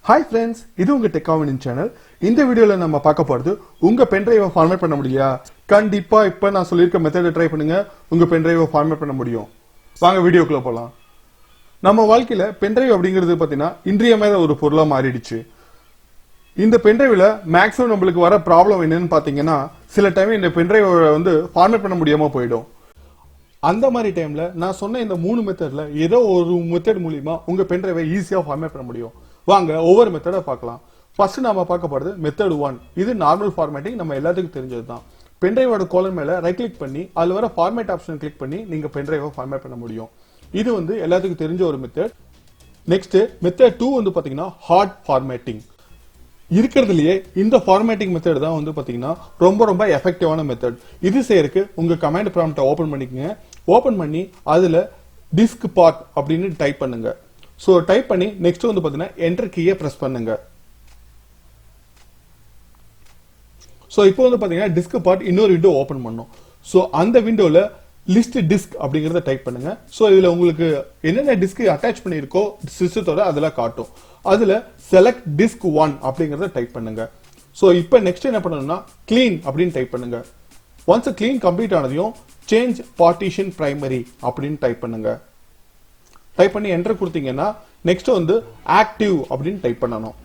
Hi friends, இது உங்க tech ஆவினின் channel. இந்த வீடியோல நம்ம பார்க்க போறது உங்க பென்டிரைவை ஃபார்மேட் பண்ண முடியலையா? கண்டிப்பா இப்ப நான் சொல்லிருக்க மெத்தடை ட்ரை பண்ணுங்க. உங்க பென்டிரைவை ஃபார்மேட் பண்ண முடியும். வாங்க வீடியோக்குள்ள போலாம். நம்ம வாழ்க்கையில பென்டிரைவ் அப்படிங்கிறது பாத்தீங்கன்னா இன்றியமையாத ஒரு பொருளா மாறிடுச்சு. இந்த பென்டிரைவ்ல மேக்ஸிமம் நம்மளுக்கு வர ப்ராப்ளம் என்னன்னு பாத்தீங்கன்னா சில டைம் இந்த பென்டிரைவை வந்து ஃபார்மேட் பண்ண முடியாம போயிடும். அந்த மாதிரி டைம்ல நான் சொன்ன இந்த மூணு மெத்தட்ல ஏதோ ஒரு மெத்தட் மூலமா உங்க பென்டிரைவை ஈஸியா ஃபார்மேட் பண்ண முடியும். வாங்க ஒவ்வொரு மெத்தடை பார்க்கலாம். ஃபர்ஸ்ட் நாம பார்க்க போறது மெத்தட் 1. இது நார்மல் ஃபார்மேட்டிங், நம்ம எல்லாத்துக்கும் தெரிஞ்சதுதான். பென்டிரைவோட காலம் மேல ரைட் கிளிக் பண்ணி அதுல வர ஃபார்மேட் ஆப்ஷன் கிளிக் பண்ணி நீங்க பென்டிரைவை ஃபார்மேட் பண்ண முடியும். இது வந்து எல்லாத்துக்கும் தெரிஞ்ச ஒரு மெத்தட். நெக்ஸ்ட் மெத்தட் 2 வந்து பாத்தீங்கன்னா ஹார்ட் ஃபார்மேட்டிங். இருக்கிறதுலயே இந்த ஃபார்மேட்டிங் மெத்தட் தான் வந்து பாத்தீங்கன்னா ரொம்ப எஃபெக்டிவான மெத்தட். இது செய்யறதுக்கு உங்க கமாண்ட் ப்ராம்ப்டை ஓபன் பண்ணிக்கங்க. ஓபன் பண்ணி அதுல டிஸ்க் பார்ட் அப்படின்னு டைப் பண்ணுங்க. சோ டைப் பண்ணி நெக்ஸ்ட் வந்து பாத்தீங்கன்னா என்டர் கீயை பிரஸ் பண்ணுங்க. சோ இப்போ வந்து பாத்தீங்கன்னா டிஸ்க் பார்ட் இன்னொரு விண்டோ ஓபன் பண்ணும். சோ அந்த விண்டோல லிஸ்ட் டிஸ்க் அப்படிங்கறத டைப் பண்ணுங்க. சோ இதுல உங்களுக்கு என்னென்ன டிஸ்க் அட்டாச் பண்ணிருக்கோ சிஸ்டத்தோட அதெல்லாம் காட்டும். அதுல செலக்ட் டிஸ்க் 1 அப்படிங்கறத டைப் பண்ணுங்க. சோ இப்போ நெக்ஸ்ட் என்ன பண்ணணும்னா கிளீன் அப்படின்னு டைப் பண்ணுங்க. ஒன்ஸ் கிளீன் கம்ப்ளீட் ஆனதையும் சேஞ்ச் பார்ட்டிஷன் பிரைமரி அப்படின்னு டைப் பண்ணுங்க. டைப் பண்ணி என்டர் கொடுத்தீங்கன்னா நெக்ஸ்ட் வந்து ஆக்டிவ் அப்படின்னு டைப் பண்ணணும்.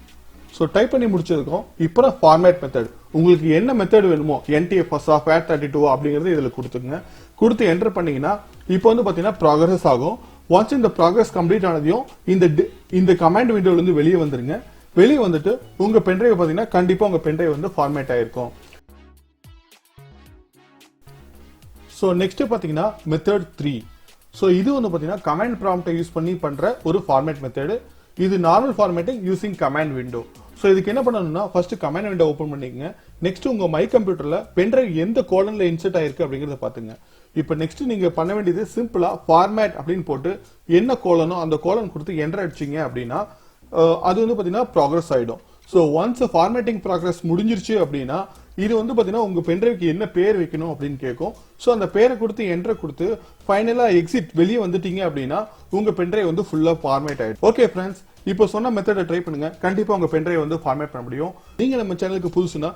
சோ டைப் பண்ணி முடிச்சதுக்கும் இப்போ ஃபார்மேட் மெத்தட் உங்களுக்கு என்ன மெத்தட் வேணுமோ NTFS FAT32 அப்படிங்கறது இதுல கொடுத்துங்க. கொடுத்து என்டர் பண்ணீங்கன்னா இப்போ வந்து பாத்தீங்கன்னா ப்ராக்ரஸ் ஆகும். ஒன்ஸ் இந்த ப்ராக்ரஸ் கம்ப்ளீட் ஆனதையும் இந்த கமாண்ட் விண்டோல இருந்து வெளியே வந்துருங்க. வெளியே வந்துட்டு உங்க பென்டிரைவ் பாத்தீங்கன்னா கண்டிப்பா உங்க பென்டிரைவ் வந்து ஃபார்மேட் ஆயிருக்கும். சோ நெக்ஸ்ட் பாத்தீங்கன்னா மெத்தட் 3. சோ இது வந்து பாத்தீங்கன்னா கமாண்ட் ப்ராம்ப்டை யூஸ் பண்ணி பண்ற ஒரு ஃபார்மேட் மெத்தட். இது normal formatting using command window. So இதுக்கு என்ன பண்ணணும்னா ஃபர்ஸ்ட் கமாண்ட் விண்டோ ஓபன் பண்ணிக்கங்க. நெக்ஸ்ட் உங்க மை கம்ப்யூட்டர்ல பென்டிரைவ் எந்த கோலன்ல இன்சர்ட் ஆயிருக்கு அப்படிங்கறத பாத்துங்க. இப்போ நெக்ஸ்ட் நீங்க பண்ண வேண்டியது சிம்பிளா ஃபார்மேட் அப்படின்னு போட்டு என்ன கோலனோ அந்த கோலன் கொடுத்து என்டர் அடிச்சீங்க அப்படின்னா அது வந்து பாத்தீங்கன்னா ப்ராக்ரஸ் ஆயிடும். சோ ஒன்ஸ் ஃபார்மேட்டிங் ப்ராக்ரஸ் முடிஞ்சிருச்சு அப்படின்னா இது வந்து பாத்தீங்கன்னா உங்க பென்டிரைவ்க்கு என்ன பேர் வைக்கணும் அப்படின்னு கேட்கும். சோ அந்த பேரை கொடுத்து என்டர் கொடுத்து ஃபைனலா எக்ஸிட் வெளியே வந்துட்டீங்க அப்படின்னா உங்க பென்டிரைவ் வந்து ஃபுல்லா ஃபார்மேட் ஆயிடும். ஓகே ஃப்ரெண்ட்ஸ், இப்போ சொன்ன மெத்தடை ட்ரை பண்ணுங்க. கண்டிப்பா உங்க பென்டிரைவ் வந்து ஃபார்மேட் பண்ண முடியும். நீங்க நம்ம சேனலுக்கு புதுசுனா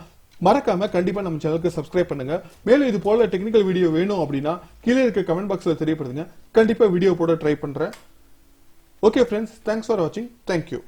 மறக்காம கண்டிப்பா நம்ம சேனலுக்கு சப்ஸ்கிரைப் பண்ணுங்க. மேலும் இது போல டெக்னிக்கல் வீடியோ வேணும் அப்படின்னா கீழே இருக்க கமெண்ட் பாக்ஸ்ல தெரியப்படுத்துங்க. கண்டிப்பா வீடியோ போட ட்ரை பண்றேன். ஓகே ஃப்ரெண்ட்ஸ், தேங்க்ஸ் ஃபார் வாட்சிங். தேங்க்யூ.